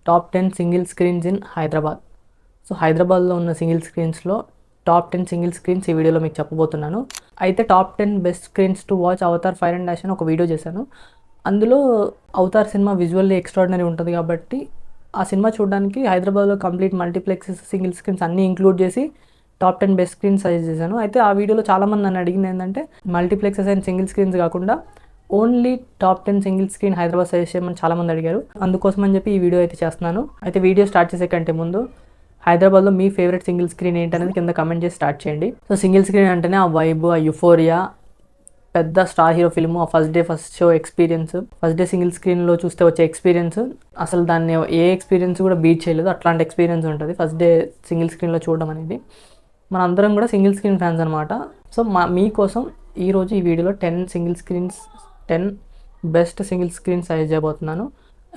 Top 10 single screens in Hyderabad. So హైదరాబాద్లో ఉన్న single స్క్రీన్స్లో top 10 single screens ఈ వీడియోలో మీకు చెప్పబోతున్నాను. అయితే top 10 best screens to watch Avatar fire and dash అని ఒక వీడియో చేశాను. అందులో అవతార్ సినిమా విజువల్లీ ఎక్స్ట్రాడినరీ ఉంటుంది కాబట్టి ఆ సినిమా చూడడానికి హైదరాబాద్లో కంప్లీట్ మల్టీప్లెక్సెస్ సింగిల్ స్క్రీన్స్ అన్నీ ఇంక్లూడ్ చేసి టాప్ 10 బెస్ట్ స్క్రీన్స్ సజెస్ట్ చేశాను. అయితే ఆ వీడియోలో చాలామంది నన్ను అడిగింది ఏంటంటే మల్టీప్లెక్సెస్ అండ్ సింగిల్ స్క్రీన్స్ కాకుండా only top 10 single screen Hyderabad suggest చేయమని చాలామంది అడిగారు. అందుకోసం అని చెప్పి ఈ వీడియో అయితే చేస్తున్నాను. అయితే వీడియో స్టార్ట్ చేసే కంటే ముందు హైదరాబాద్లో మీ ఫేవరెట్ సింగిల్ స్క్రీన్ ఏంటనేది కింద కమెంట్ చేసి స్టార్ట్ చేయండి. సో సింగిల్ స్క్రీన్ అంటేనే ఆ వైబ్, ఆ యుఫోరియా, పెద్ద స్టార్ హీరో ఫిల్మ్, ఆ first day first show experience, first day single స్క్రీన్లో చూస్తే వచ్చే ఎక్స్పీరియన్స్ అసలు దాన్ని ఏ ఎక్స్పీరియన్స్ కూడా బీట్ చేయలేదు. అట్లాంటి ఎక్స్పీరియన్స్ ఉంటుంది ఫస్ట్ డే సింగిల్ స్క్రీన్లో చూడడం అనేది. మన అందరం కూడా సింగిల్ స్క్రీన్ ఫ్యాన్స్ అనమాట. సో మీకోసం ఈరోజు ఈ వీడియోలో 10 బెస్ట్ సింగిల్ స్క్రీన్స్ సజెస్ట్ చేయబోతున్నాను.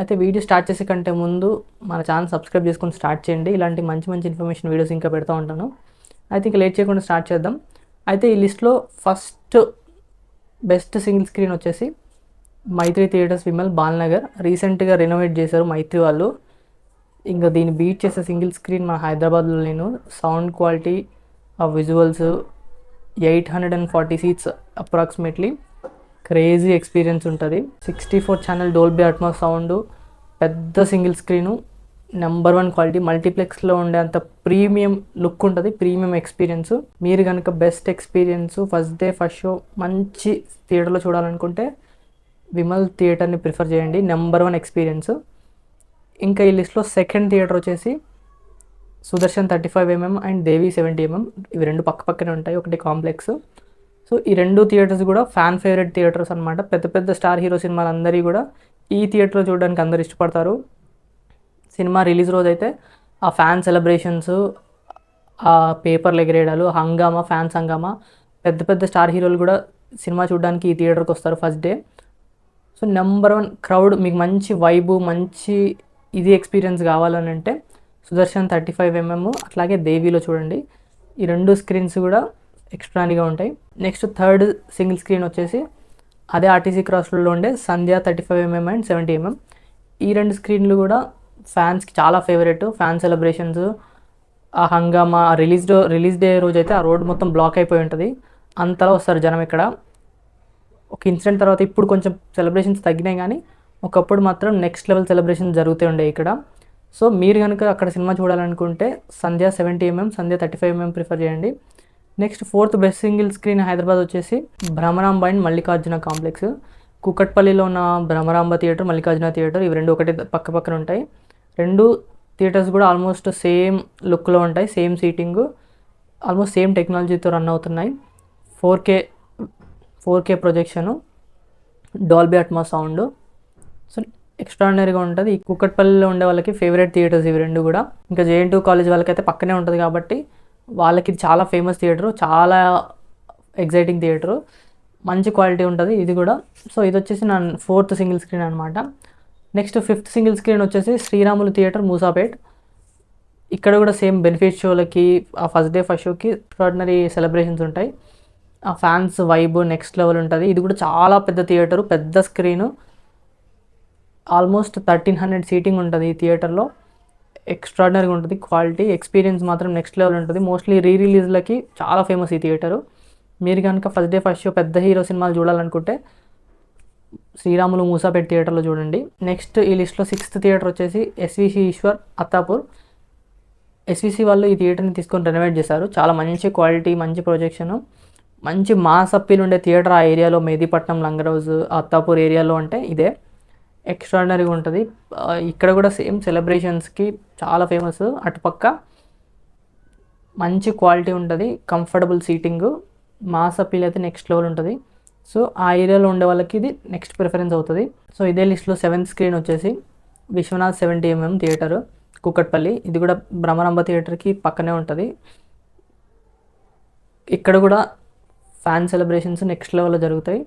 అయితే వీడియో స్టార్ట్ చేసే కంటే ముందు మన ఛానల్ సబ్స్క్రైబ్ చేసుకొని స్టార్ట్ చేయండి. ఇలాంటి మంచి మంచి ఇన్ఫర్మేషన్ వీడియోస్ ఇంకా పెడతా ఉంటాను. అయితే ఇంకా లేట్ చేయకుండా స్టార్ట్ చేద్దాం. అయితే ఈ లిస్ట్లో ఫస్ట్ బెస్ట్ సింగిల్ స్క్రీన్ వచ్చేసి మైత్రి థియేటర్స్ విమల్ బాల్నగర్. రీసెంట్గా రెనోవేట్ చేశారు మైత్రి వాళ్ళు. ఇంకా దీన్ని బీట్ చేసే సింగిల్ స్క్రీన్ మన హైదరాబాద్లో నేను. సౌండ్ క్వాలిటీ, ఆ visuals, 840 seats approximately, crazy experience ఉంటుంది. 64 ఛానల్ డోల్బీ అట్మాస్ సౌండ్, పెద్ద సింగిల్ స్క్రీను, నెంబర్ 1 క్వాలిటీ, మల్టీప్లెక్స్లో ఉండే అంత ప్రీమియం లుక్ ఉంటుంది, ప్రీమియం ఎక్స్పీరియన్స్. మీరు కనుక best experience first day first show మంచి థియేటర్లో చూడాలనుకుంటే విమల్ థియేటర్ని ప్రిఫర్ చేయండి, నెంబర్ 1 ఎక్స్పీరియన్స్. ఇంకా ఈ లిస్ట్లో సెకండ్ థియేటర్ వచ్చేసి Sudarshan 35mm and Devi 70mm. ఇవి రెండు పక్క పక్కనే ఉంటాయి, ఒకటి కాంప్లెక్స్. సో ఈ రెండు థియేటర్స్ కూడా ఫ్యాన్ ఫేవరెట్ థియేటర్స్ అనమాట. పెద్ద పెద్ద స్టార్ హీరో సినిమాలు అందరికీ కూడా ఈ థియేటర్లో చూడడానికి అందరు ఇష్టపడతారు. సినిమా రిలీజ్ రోజు అయితే ఆ ఫ్యాన్ సెలబ్రేషన్స్, ఆ పేపర్లు ఎగరేయడాలు, హంగామా, ఫ్యాన్స్ హంగామా, పెద్ద పెద్ద స్టార్ హీరోలు కూడా సినిమా చూడడానికి ఈ థియేటర్కి వస్తారు first day. So number 1 crowd, మీకు మంచి వైబు, మంచి ఇది ఎక్స్పీరియన్స్ కావాలని అంటే సుదర్శన్ 35mm అట్లాగే దేవిలో చూడండి. ఈ రెండు స్క్రీన్స్ కూడా ఎక్స్ట్రానిగా ఉంటాయి. నెక్స్ట్ థర్డ్ సింగిల్ స్క్రీన్ వచ్చేసి అదే ఆర్టీసీ క్రాస్లో ఉండే సంధ్య 35mm అండ్ 70mm. ఈ రెండు స్క్రీన్లు కూడా ఫ్యాన్స్కి చాలా ఫేవరెట్. ఫ్యాన్ సెలబ్రేషన్స్, ఆ హంగామా, రిలీజ్ డే రోజు అయితే ఆ రోడ్ మొత్తం బ్లాక్ అయిపోయి ఉంటుంది, అంతలా వస్తారు జనం ఇక్కడ. ఒక ఇన్సిడెంట్ తర్వాత ఇప్పుడు కొంచెం సెలబ్రేషన్స్ తగ్గినాయి, కానీ ఒకప్పుడు మాత్రం నెక్స్ట్ లెవెల్ సెలబ్రేషన్స్ జరుగుతూ ఉండే ఇక్కడ. సో మీరు కనుక అక్కడ సినిమా చూడాలనుకుంటే సంధ్య 70mm, సంధ్య 35mm ప్రిఫర్ చేయండి. Next fourth best single screen Hyderabad వచ్చేసి భ్రమరాంబ అండ్ మల్లికార్జున కాంప్లెక్స్. కూకట్పల్లిలో ఉన్న భ్రమరాంబ థియేటర్, మల్లికార్జున థియేటర్, ఇవి రెండు ఒకటి పక్క పక్కన ఉంటాయి. రెండు థియేటర్స్ కూడా ఆల్మోస్ట్ సేమ్ లుక్లో ఉంటాయి, సేమ్ సీటింగ్, ఆల్మోస్ట్ సేమ్ టెక్నాలజీతో రన్ అవుతున్నాయి. 4K projection, Dolby Atmos sound. So ఎక్స్ట్రాడినరీగా ఉంటుంది. ఈ కూకట్పల్లిలో ఉండే వాళ్ళకి ఫేవరెట్ థియేటర్స్ ఇవి రెండు కూడా. ఇంకా JN2 కాలేజ్ వాళ్ళకైతే పక్కనే ఉంటుంది కాబట్టి వాళ్ళకి ఇది చాలా ఫేమస్ థియేటరు, చాలా ఎగ్జైటింగ్ థియేటరు, మంచి క్వాలిటీ ఉంటుంది ఇది కూడా. సో ఇది వచ్చేసి నా ఫోర్త్ సింగిల్ స్క్రీన్ అనమాట. నెక్స్ట్ ఫిఫ్త్ సింగిల్ స్క్రీన్ వచ్చేసి శ్రీరాములు థియేటర్ మూసాపేట్. ఇక్కడ కూడా సేమ్ బెనిఫిట్ షోలకి, ఆ ఫస్ట్ డే ఫస్ట్ షోకి ఎక్స్ట్రాడినరీ సెలబ్రేషన్స్ ఉంటాయి. ఆ ఫ్యాన్స్ వైబ్ నెక్స్ట్ లెవెల్ ఉంటుంది. ఇది కూడా చాలా పెద్ద థియేటరు, పెద్ద స్క్రీను, ఆల్మోస్ట్ 1300 సీటింగ్ ఉంటుంది ఈ థియేటర్లో. ఎక్స్ట్రాడినరీగా ఉంటుంది, క్వాలిటీ ఎక్స్పీరియన్స్ మాత్రం నెక్స్ట్ లెవెల్ ఉంటుంది. మోస్ట్లీ రిలీజ్లకి చాలా ఫేమస్ ఈ థియేటరు. మీరు కనుక ఫస్ట్ డే ఫస్ట్ షో పెద్ద హీరో సినిమాలు చూడాలనుకుంటే శ్రీరాములు మూసాపేట్ థియేటర్లో చూడండి. నెక్స్ట్ ఈ లిస్ట్లో సిక్స్త్ థియేటర్ వచ్చేసి SVC ఈశ్వర్ అత్తాపూర్. SVC వాళ్ళు ఈ థియేటర్ని తీసుకొని రెనోవేట్ చేశారు. చాలా మంచి క్వాలిటీ, మంచి ప్రొజెక్షను, మంచి మాస్ అప్పీల్ ఉండే థియేటర్ ఆ ఏరియాలో. మెహదీపట్నం, లంగరౌజ్, అత్తాపూర్ ఏరియాలో అంటే ఇదే ఎక్స్ట్రాడినరీగా ఉంటుంది. ఇక్కడ కూడా సేమ్ సెలబ్రేషన్స్కి చాలా ఫేమస్. అటుపక్క మంచి క్వాలిటీ ఉంటుంది, కంఫర్టబుల్ సీటింగ్, మాస్ అప్పీల్ అయితే నెక్స్ట్ లెవెల్ ఉంటుంది. సో ఆ ఏరియాలో ఉండే వాళ్ళకి ఇది నెక్స్ట్ ప్రిఫరెన్స్ అవుతుంది. సో ఇదే లిస్ట్లో సెవెంత్ స్క్రీన్ వచ్చేసి విశ్వనాథ్ 70mm థియేటర్ కూకట్పల్లి. ఇది కూడా భ్రమరాంబ థియేటర్కి పక్కనే ఉంటుంది. ఇక్కడ కూడా ఫ్యాన్ సెలబ్రేషన్స్ నెక్స్ట్ లెవెల్లో జరుగుతాయి.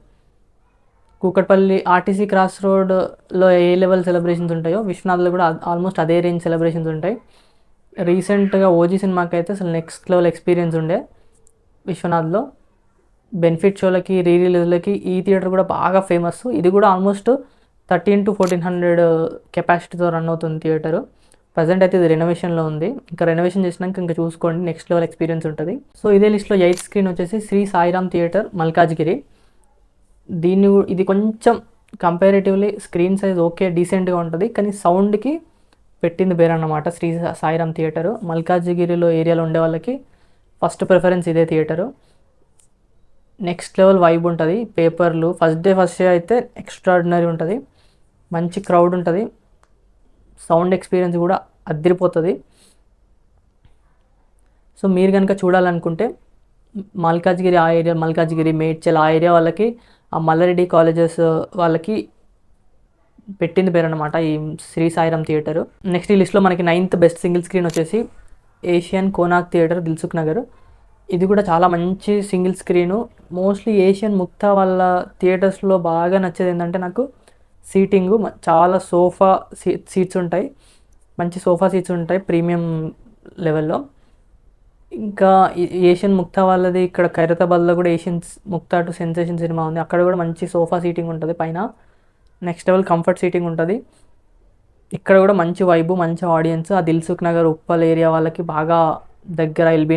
కూకట్పల్లి ఆర్టీసీ క్రాస్ రోడ్లో ఏ లెవెల్ సెలబ్రేషన్స్ ఉంటాయో విశ్వనాథ్లో కూడా ఆల్మోస్ట్ అదే రేంజ్ సెలబ్రేషన్స్ ఉంటాయి. రీసెంట్గా ఓజీ సినిమాకి అయితే అసలు నెక్స్ట్ లెవెల్ ఎక్స్పీరియన్స్ ఉండే విశ్వనాథ్లో. బెనిఫిట్ షోలకి, రిలీజ్లకి ఈ థియేటర్ కూడా బాగా ఫేమస్. ఇది కూడా ఆల్మోస్ట్ 1300 to 1400 కెపాసిటీతో రన్ అవుతుంది థియేటరు. ప్రజెంట్ అయితే ఇది రెనోవేషన్లో ఉంది. ఇంకా రెనోవేషన్ చేసినాక ఇంకా చూసుకోండి, నెక్స్ట్ లెవెల్ ఎక్స్పీరియన్స్ ఉంటుంది. సో ఇదే లిస్ట్లో 8th స్క్రీన్ వచ్చేసి శ్రీ సాయిరామ్ థియేటర్ మల్కాజ్గిరి. ఇది కొంచెం కంపారేటివ్లీ స్క్రీన్ సైజ్ ఓకే డీసెంట్గా ఉంటుంది, కానీ సౌండ్కి పెట్టింది పేరన్నమాట శ్రీ సాయిరామ్ థియేటరు. మల్కాజ్గిరిలో ఏరియాలో ఉండే వాళ్ళకి ఫస్ట్ ప్రిఫరెన్స్ ఇదే థియేటరు. నెక్స్ట్ లెవెల్ వైబ్ ఉంటుంది. పేపర్లు ఫస్ట్ డే అయితే ఎక్స్ట్రాడినరీ ఉంటుంది, మంచి క్రౌడ్ ఉంటుంది, సౌండ్ ఎక్స్పీరియన్స్ కూడా అదిరిపోతుంది. సో మీరు కనుక చూడాలనుకుంటే మల్కాజ్గిరి ఆ ఏరియా, మల్కాజ్గిరి మేడ్చల్ ఆ ఏరియా వాళ్ళకి, ఆ మల్లారెడ్డి కాలేజెస్ వాళ్ళకి పెట్టింది పేరు అనమాట ఈ శ్రీ సాయిరామ్ థియేటరు. నెక్స్ట్ ఈ లిస్ట్లో మనకి 9th బెస్ట్ సింగిల్ స్క్రీన్ వచ్చేసి ఏషియన్ కోనాక్ థియేటర్ దిల్సుఖ్ నగర్. ఇది కూడా చాలా మంచి single screen. Mostly Asian Mukta వాళ్ళ థియేటర్స్లో బాగా నచ్చేది ఏంటంటే నాకు సీటింగు, చాలా సోఫా సీట్స్ ఉంటాయి, మంచి సోఫా సీట్స్ ఉంటాయి ప్రీమియం లెవెల్లో. ఇంకా ఏషియన్ ముక్తా వాళ్ళది ఇక్కడ ఖైరతాబాద్లో కూడా Asian Mukta to sensation cinema ఉంది, అక్కడ కూడా మంచి సోఫా సీటింగ్ ఉంటుంది పైన, నెక్స్ట్ లెవెల్ కంఫర్ట్ సీటింగ్ ఉంటుంది. ఇక్కడ కూడా మంచి వైబు, మంచి ఆడియన్స్. ఆ దిల్సుఖ్ నగర్ ఉప్పల్ ఏరియా వాళ్ళకి బాగా దగ్గర, ఎల్బీ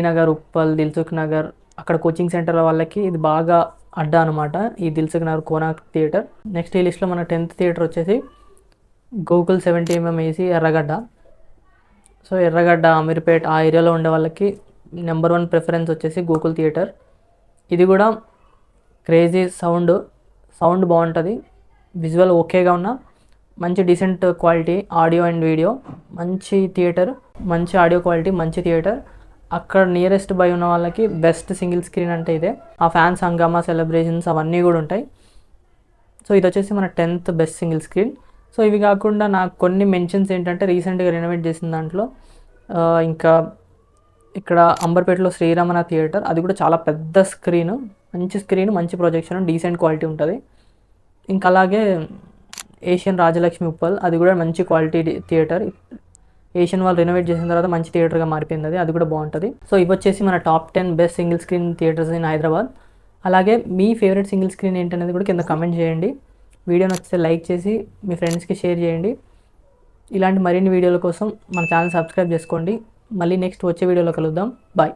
నగర్ ఉప్పల్ దిల్సుఖ్ నగర్ అక్కడ కోచింగ్ సెంటర్ వాళ్ళకి ఇది బాగా అడ్డా అనమాట ఈ దిల్సుఖ్ నగర్ కోనాక్ థియేటర్. నెక్స్ట్ ఈ లిస్ట్లో మన 10th థియేటర్ వచ్చేసి గోకుల్ 70mm AC ఎర్రగడ్డ. సో ఎర్రగడ్డ అమీర్పేట్ ఆ ఏరియాలో ఉండే వాళ్ళకి నెంబర్ 1 ప్రిఫరెన్స్ వచ్చేసి గోకుల్ థియేటర్. ఇది కూడా క్రేజీ సౌండ్ బాగుంటుంది, విజువల్ ఓకేగా ఉన్న మంచి decent quality audio and video, మంచి థియేటర్, మంచి ఆడియో క్వాలిటీ, మంచి థియేటర్. అక్కడ నియరెస్ట్ బై ఉన్న వాళ్ళకి బెస్ట్ సింగిల్ స్క్రీన్ అంటే ఇదే. ఆ ఫ్యాన్స్ హంగామా సెలబ్రేషన్స్ అవన్నీ కూడా ఉంటాయి. సో ఇది వచ్చేసి మన 10th best single screen. So ఇవి కాకుండా నాకు కొన్ని మెన్షన్స్ ఏంటంటే రీసెంట్గా రెనోవేట్ చేసిన దాంట్లో ఇంకా ఇక్కడ అంబర్పేటలో శ్రీరమణ థియేటర్, అది కూడా చాలా పెద్ద స్క్రీన్, మంచి ప్రొజెక్షన్, డీసెంట్ క్వాలిటీ ఉంటుంది. ఇంకా అలాగే ఏషియన్ రాజలక్ష్మి ఉప్పల్, అది కూడా మంచి క్వాలిటీ థియేటర్. ఏషియన్ వాళ్ళు రెనోవేట్ చేసిన తర్వాత మంచి థియేటర్గా మారిపోయింది, అది కూడా బాగుంటుంది. సో ఇవి వచ్చేసి మన top 10 best single screen theatres in Hyderabad. అలాగే మీ ఫేవరెట్ సింగిల్ స్క్రీన్ ఏంటనేది కూడా కింద కమెంట్ చేయండి. వీడియో నచ్చితే లైక్ చేసి మీ ఫ్రెండ్స్కి షేర్ చేయండి. ఇలాంటి మరిన్ని వీడియోల కోసం మన ఛానల్ సబ్స్క్రైబ్ చేసుకోండి. మళ్ళీ నెక్స్ట్ వచ్చే వీడియోలో కలుద్దాం. బాయ్.